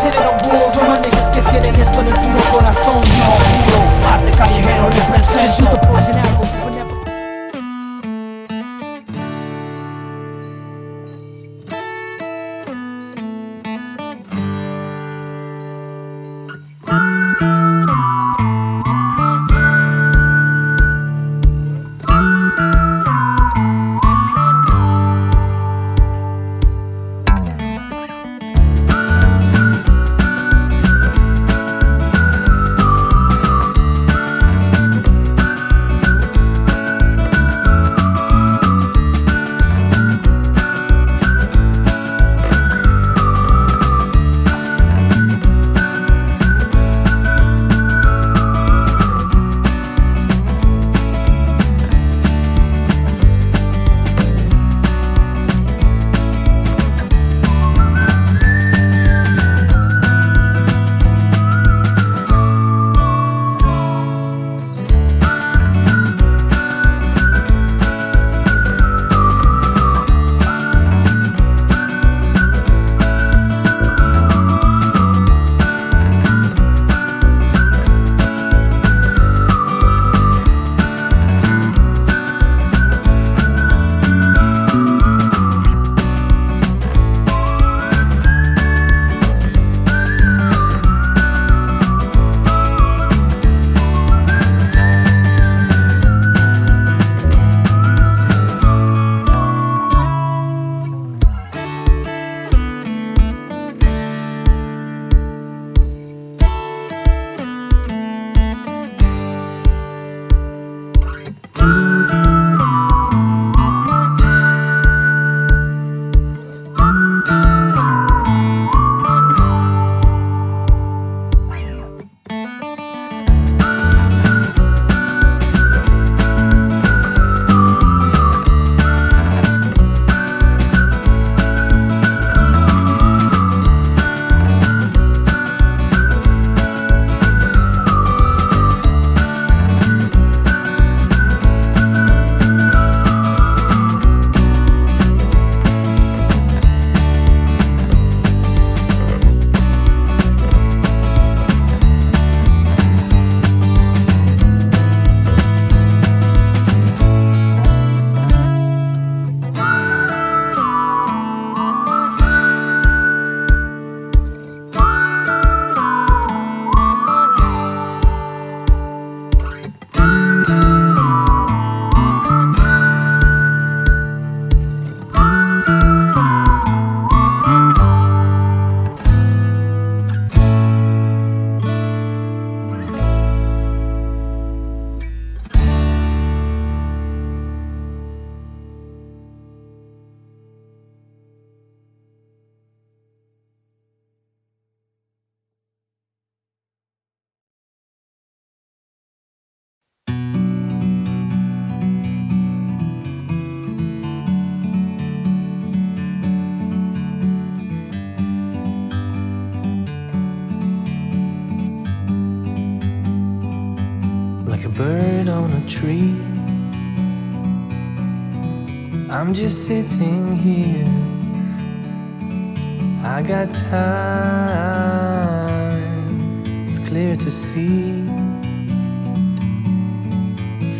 Little Bulls, son más niggas que tienen esto en el puro corazón. Yo puro parte callejero represento. Shoot the poison apple, but never. Like a bird on a tree, I'm just sitting here. I got time, it's clear to see.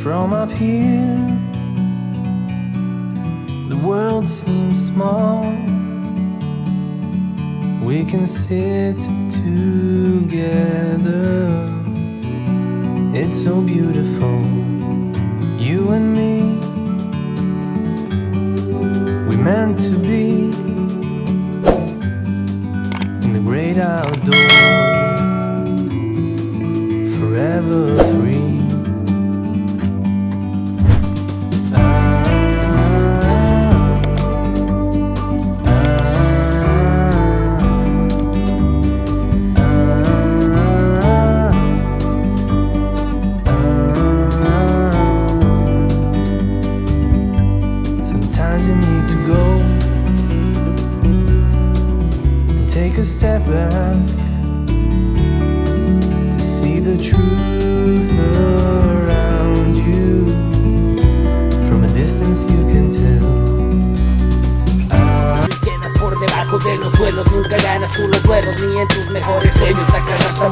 From up here, the world seems small. We can sit together. It's so beautiful, you and me. We meant to be in the great outdoors, forever free. Take a step back to see the truth around you. From a distance you can tell. Llenas por debajo debajo de los suelos. Nunca ganas tú los duelos, ni en tus mejores sueños. A cada rato